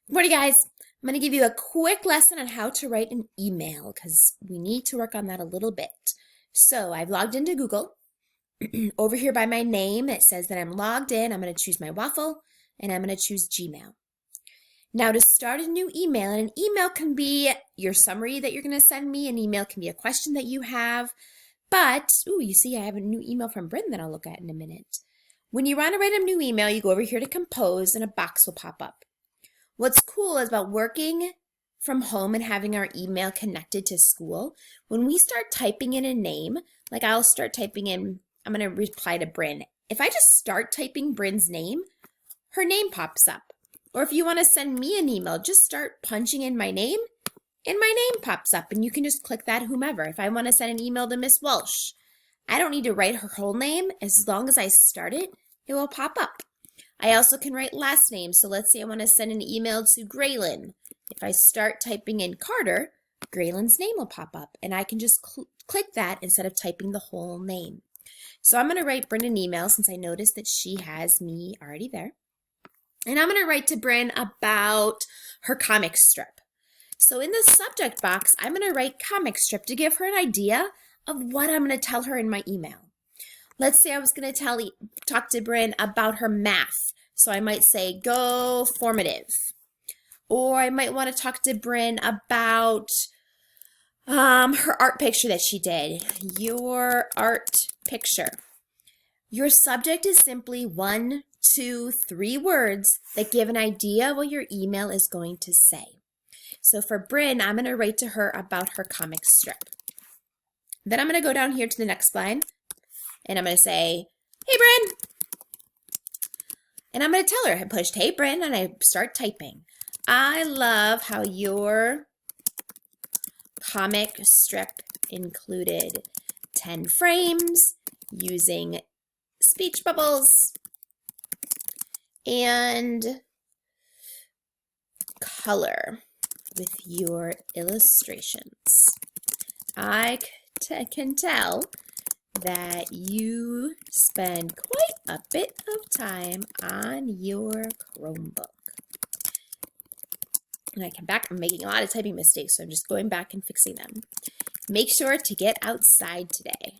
Morning, guys. I'm going to give you a quick lesson on how to write an email because we need to work on that a little bit. So I've logged into Google. Over here by my name, it says that I'm logged in. I'm going to choose my waffle and I'm going to choose Gmail. Now to start a new email, and an email can be your summary that you're going to send me. An email can be a question that you have. But, you see I have a new email from Bryn that I'll look at in a minute. When you want to write a new email, you go over here to compose and a box will pop up. What's cool is about working from home and having our email connected to school, when we start typing in a name, like I'll start typing in, I'm going to reply to Bryn. If I just start typing Bryn's name, her name pops up. Or if you want to send me an email, just start punching in my name and my name pops up and you can just click that whomever. If I want to send an email to Miss Walsh, I don't need to write her whole name. As long as I start it, it will pop up. I also can write last names. So let's say I want to send an email to Graylin. If I start typing in Carter, Graylin's name will pop up and I can just click that instead of typing the whole name. So I'm going to write Bryn an email since I noticed that she has me already there. And I'm going to write to Bryn about her comic strip. So in the subject box, I'm going to write comic strip to give her an idea of what I'm going to tell her in my email. Let's say I was going to talk to Bryn about her math. So I might say, go formative. Or I might want to talk to Bryn about her art picture that she did. Your art picture. Your subject is simply 1, 2, 3 words that give an idea of what your email is going to say. So for Bryn, I'm going to write to her about her comic strip. Then I'm going to go down here to the next line. And I'm going to say, hey, Bryn. And I'm going to tell her, I pushed, hey, Bryn, and I start typing. I love how your comic strip included 10 frames using speech bubbles and color with your illustrations. I can tell that you spend quite a bit of time on your Chromebook. And I come back, I'm making a lot of typing mistakes, so I'm just going back and fixing them. Make sure to get outside today.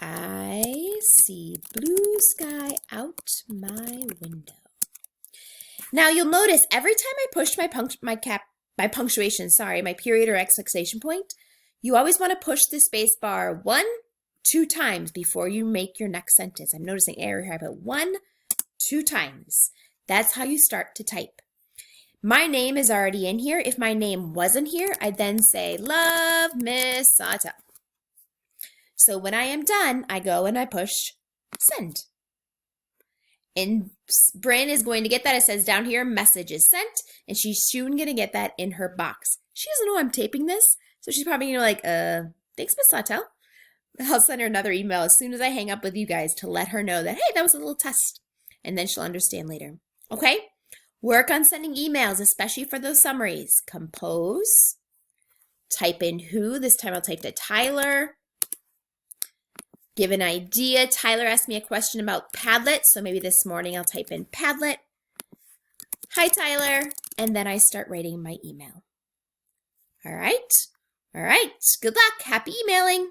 I see blue sky out my window. Now you'll notice every time I push my punctuation, my period or exclamation point, you always want to push the space bar 1, 2 times before you make your next sentence. I'm noticing error here. I put 1, 2 times. That's how you start to type. My name is already in here. If my name wasn't here, I'd then say, love, Miss Sawtelle. So when I am done, I go and I push send. And Bryn is going to get that. It says down here, message is sent. And she's soon going to get that in her box. She doesn't know I'm taping this. So she's probably going to thanks, Miss Sawtelle. I'll send her another email as soon as I hang up with you guys to let her know that, hey, that was a little test. And then she'll understand later. Okay? Work on sending emails, especially for those summaries. Compose. Type in who. This time I'll type to Tyler. Give an idea. Tyler asked me a question about Padlet. So maybe this morning I'll type in Padlet. Hi, Tyler. And then I start writing my email. All right. All right. Good luck. Happy emailing.